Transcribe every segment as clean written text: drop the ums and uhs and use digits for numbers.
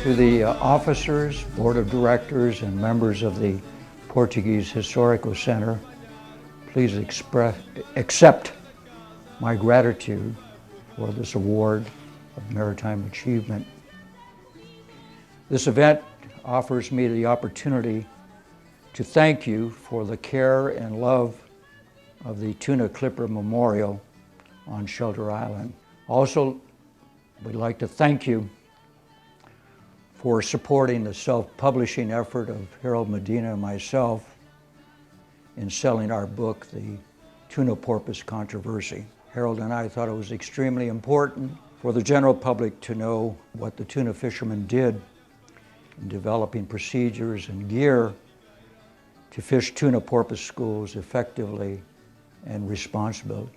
To the officers, board of directors, and members of the Portuguese Historical Center, please accept my gratitude for this award of maritime achievement. This event offers me the opportunity to thank you for the care and love of the Tuna Clipper Memorial on Shelter Island. Also, we'd like to thank you for supporting the self-publishing effort of Harold Medina and myself in selling our book, The Tuna Porpoise Controversy. Harold and I thought it was extremely important for the general public to know what the tuna fishermen did in developing procedures and gear to fish tuna porpoise schools effectively and responsibly.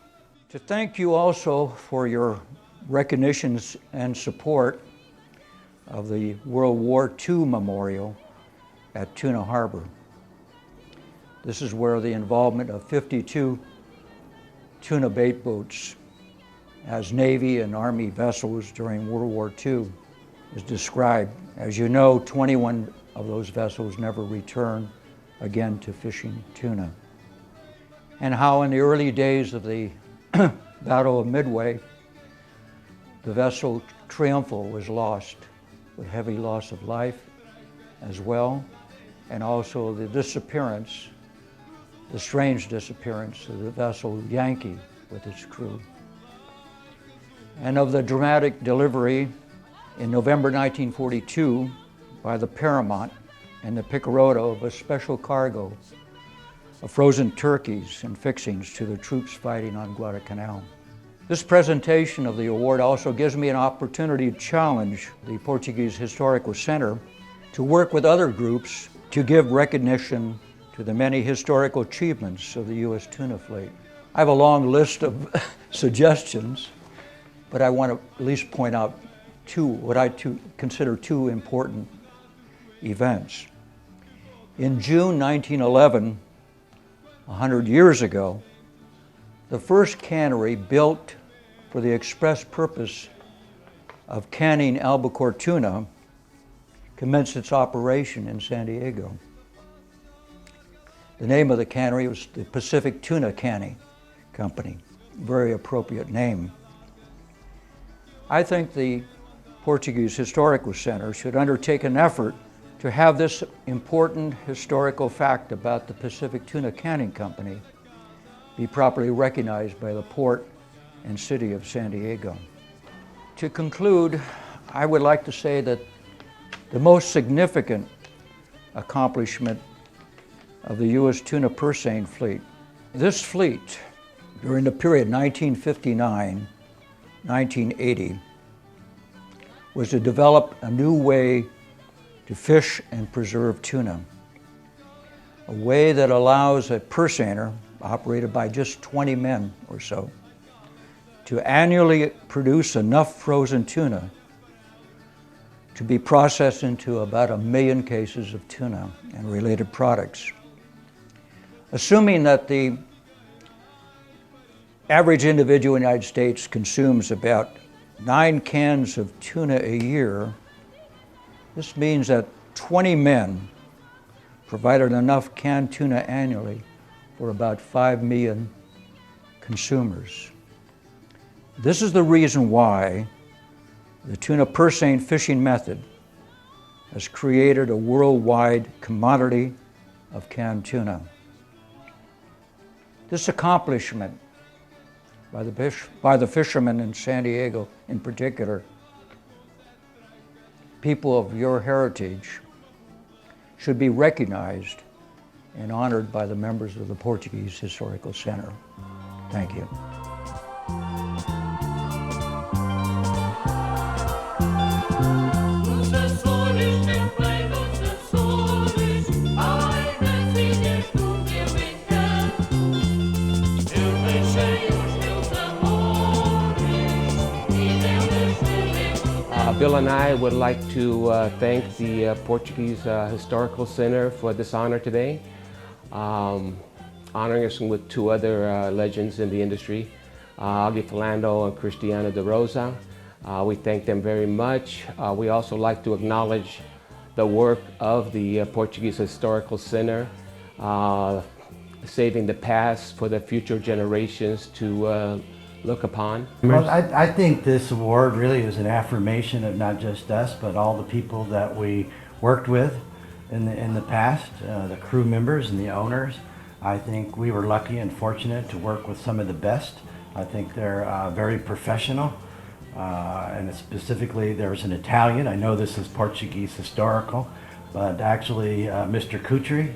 To thank you also for your recognitions and support of the World War II Memorial at Tuna Harbor. This is where the involvement of 52 tuna bait boats as Navy and Army vessels during World War II is described. As you know, 21 of those vessels never returned again to fishing tuna. And how in the early days of the Battle of Midway, the vessel Triumphal was lost, with heavy loss of life as well, and also the disappearance, the strange disappearance of the vessel Yankee with its crew. And of the dramatic delivery in November 1942 by the Paramount and the Picarodo of a special cargo of frozen turkeys and fixings to the troops fighting on Guadalcanal. This presentation of the award also gives me an opportunity to challenge the Portuguese Historical Center to work with other groups to give recognition to the many historical achievements of the U.S. tuna fleet. I have a long list of suggestions, but I want to at least point out what I consider two important events. In June 1911, 100 years ago, the first cannery built for the express purpose of canning albacore tuna commenced its operation in San Diego. The name of the cannery was the Pacific Tuna Canning Company, very appropriate name. I think the Portuguese Historical Center should undertake an effort to have this important historical fact about the Pacific Tuna Canning Company be properly recognized by the Port and City of San Diego. To conclude, I would like to say that the most significant accomplishment of the U.S. tuna purseine fleet, this fleet during the period 1959-1980 was to develop a new way to fish and preserve tuna, a way that allows a purseiner operated by just 20 men or so to annually produce enough frozen tuna to be processed into about 1 million cases of tuna and related products. Assuming that the average individual in the United States consumes about 9 cans of tuna a year, this means that 20 men provided enough canned tuna annually for about 5 million consumers. This is the reason why the tuna purseine fishing method has created a worldwide commodity of canned tuna. This accomplishment by the fishermen in San Diego in particular, people of your heritage, should be recognized and honored by the members of the Portuguese Historical Center. Thank you. Bill and I would like to thank the Portuguese Historical Center for this honor today, honoring us with two other legends in the industry, Augie Philando and Cristiano de Rosa. We thank them very much. We also like to acknowledge the work of the Portuguese Historical Center, saving the past for the future generations to look upon. Well, I think this award really is an affirmation of not just us, but all the people that we worked with in the past, the crew members and the owners. I think we were lucky and fortunate to work with some of the best. I think they're very professional, and specifically there's an Italian. I know this is Portuguese historical, but actually Mr. Kutri,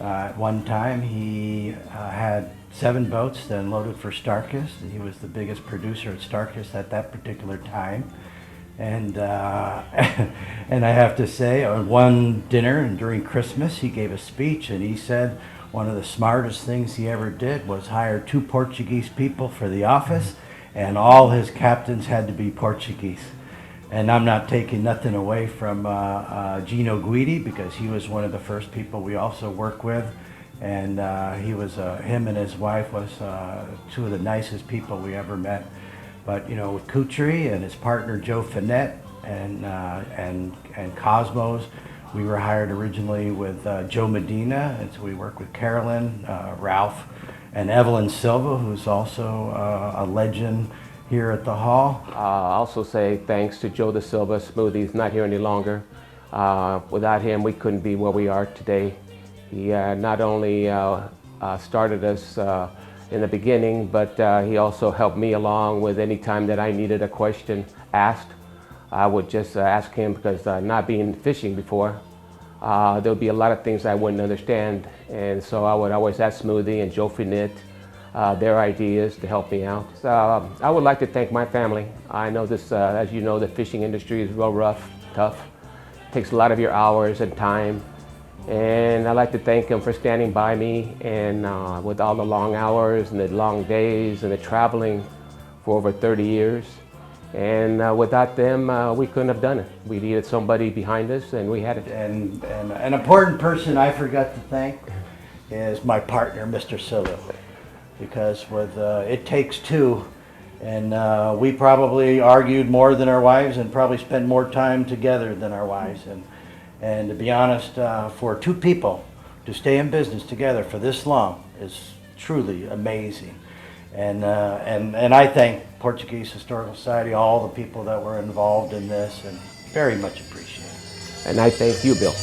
at one time he had 7 boats that unloaded for Starkist. He was the biggest producer at Starkist at that particular time. And and I have to say, on one dinner and during Christmas, he gave a speech and he said one of the smartest things he ever did was hire 2 Portuguese people for the office, and all his captains had to be Portuguese. And I'm not taking nothing away from Gino Guidi, because he was one of the first people we also work with. And him and his wife was 2 of the nicest people we ever met. But you know, with Kutri and his partner Joe Finette and Cosmos, we were hired originally with Joe Medina, and so we worked with Carolyn, Ralph, and Evelyn Silva, who's also a legend here at the hall. I also say thanks to Joe Da Silva. Smoothie's not here any longer. Without him, we couldn't be where we are today. He not only started us in the beginning, but he also helped me along with any time that I needed a question asked. I would just ask him, because not being fishing before, there would be a lot of things I wouldn't understand. And so I would always ask Smoothie and Joe Finette their ideas to help me out. I would like to thank my family. I know this, as you know, the fishing industry is real rough, tough. It takes a lot of your hours and time. And I'd like to thank them for standing by me, and with all the long hours and the long days and the traveling for over 30 years. And without them, we couldn't have done it. We needed somebody behind us, and we had it. And an important person I forgot to thank is my partner, Mr. Silva, because with It Takes 2, and we probably argued more than our wives and probably spent more time together than our wives. And to be honest, for 2 people to stay in business together for this long is truly amazing. And I thank Portuguese Historical Society, all the people that were involved in this, and very much appreciate it. And I thank you, Bill.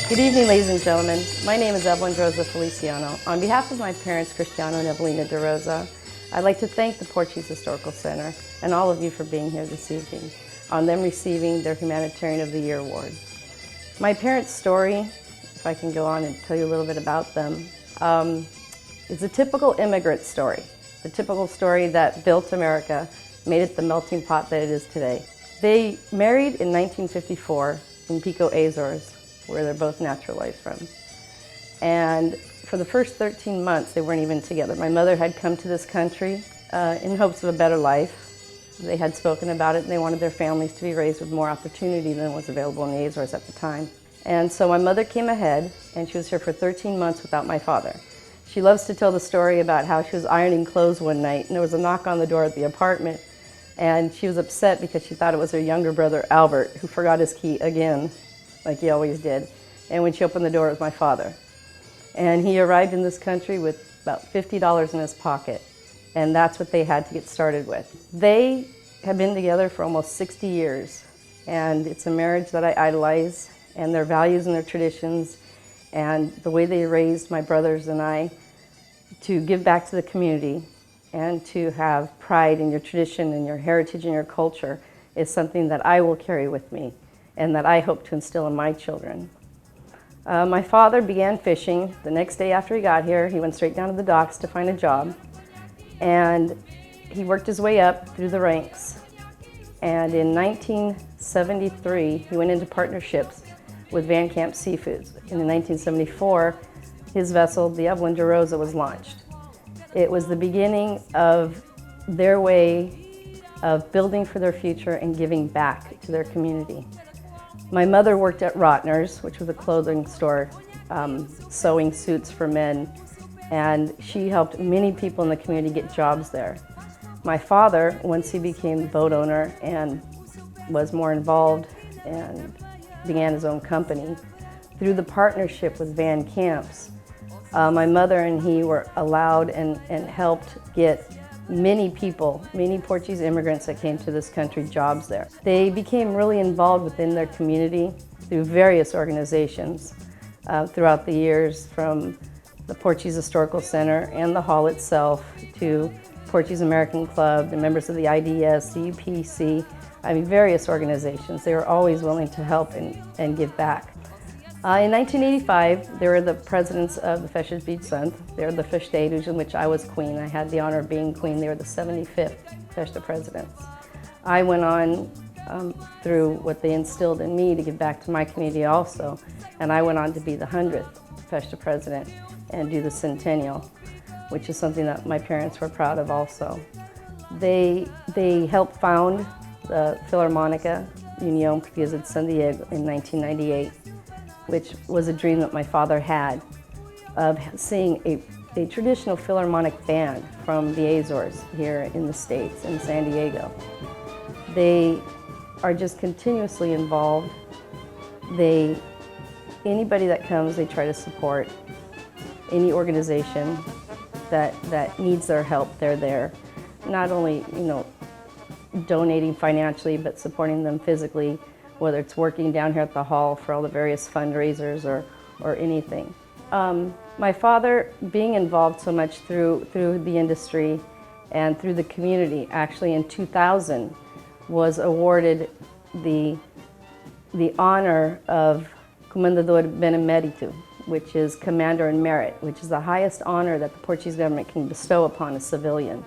Good evening, ladies and gentlemen. My name is Evelyn Feliciano. On behalf of my parents, Cristiano and Evelina de Rosa, I'd like to thank the Portuguese Historical Center and all of you for being here this evening on them receiving their Humanitarian of the Year award. My parents' story, if I can go on and tell you a little bit about them, is a typical immigrant story, the typical story that built America, made it the melting pot that it is today. They married in 1954 in Pico, Azores, where they're both naturalized from. And for the first 13 months, they weren't even together. My mother had come to this country in hopes of a better life. They had spoken about it, and they wanted their families to be raised with more opportunity than was available in the Azores at the time. And so my mother came ahead, and she was here for 13 months without my father. She loves to tell the story about how she was ironing clothes one night, and there was a knock on the door at the apartment, and she was upset because she thought it was her younger brother, Albert, who forgot his key again, like he always did. And when she opened the door, it was my father. And he arrived in this country with about $50 in his pocket. And that's what they had to get started with. They have been together for almost 60 years. And it's a marriage that I idolize, and their values and their traditions, and the way they raised my brothers and I to give back to the community and to have pride in your tradition and your heritage and your culture is something that I will carry with me, and that I hope to instill in my children. My father began fishing. The next day after he got here, he went straight down to the docks to find a job. And he worked his way up through the ranks. And in 1973, he went into partnerships with Van Camp Seafoods. And in 1974, his vessel, the Evelyn de Rosa, was launched. It was the beginning of their way of building for their future and giving back to their community. My mother worked at Rotner's, which was a clothing store, sewing suits for men, and she helped many people in the community get jobs there. My father, once he became the boat owner and was more involved and began his own company, through the partnership with Van Camps, my mother and he were allowed and helped get many people, many Portuguese immigrants that came to this country, jobs there. They became really involved within their community through various organizations throughout the years, from the Portuguese Historical Center and the hall itself to Portuguese American Club, the members of the IDS, the UPC, I mean, various organizations. They were always willing to help and give back. In 1985, they were the presidents of the Festas de Sant. They were the festeiros in which I was queen. I had the honor of being queen. They were the 75th Festa presidents. I went on through what they instilled in me to give back to my community also, and I went on to be the 100th Festa president and do the centennial, which is something that my parents were proud of also. They helped found the Filarmónica Unión Portuguesa de San Diego in 1998, which was a dream that my father had of seeing a traditional Philharmonic band from the Azores here in the States, in San Diego. They are just continuously involved. Anybody that comes, they try to support. Any organization that needs their help, they're there. Not only, donating financially, but supporting them physically, whether it's working down here at the hall for all the various fundraisers or anything. My father, being involved so much through the industry and through the community, actually in 2000 was awarded the honor of Comendador Benemérito, which is Commander in Merit, which is the highest honor that the Portuguese government can bestow upon a civilian.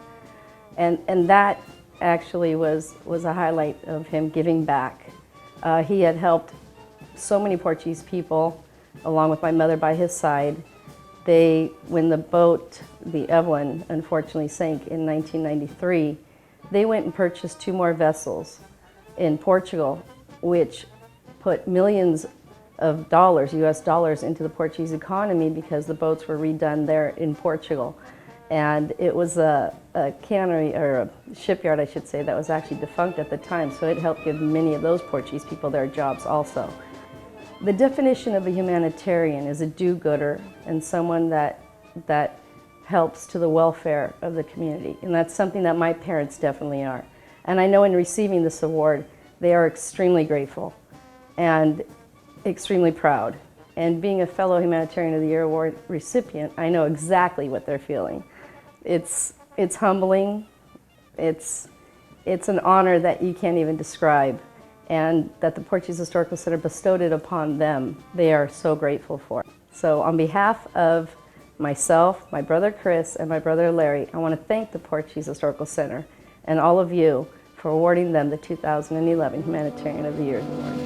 And that actually was a highlight of him giving back. He had helped so many Portuguese people, along with my mother by his side. When the boat, the Evelyn, unfortunately sank in 1993, they went and purchased 2 more vessels in Portugal, which put millions of dollars, US dollars, into the Portuguese economy because the boats were redone there in Portugal. And it was a cannery, or a shipyard, I should say, that was actually defunct at the time, so it helped give many of those Portuguese people their jobs also. The definition of a humanitarian is a do-gooder and someone that helps to the welfare of the community, and that's something that my parents definitely are. And I know in receiving this award, they are extremely grateful and extremely proud. And being a fellow Humanitarian of the Year award recipient, I know exactly what they're feeling. It's humbling, it's an honor that you can't even describe, and that the Portuguese Historical Center bestowed it upon them, they are so grateful for. So on behalf of myself, my brother Chris, and my brother Larry, I want to thank the Portuguese Historical Center and all of you for awarding them the 2011 Humanitarian of the Year award.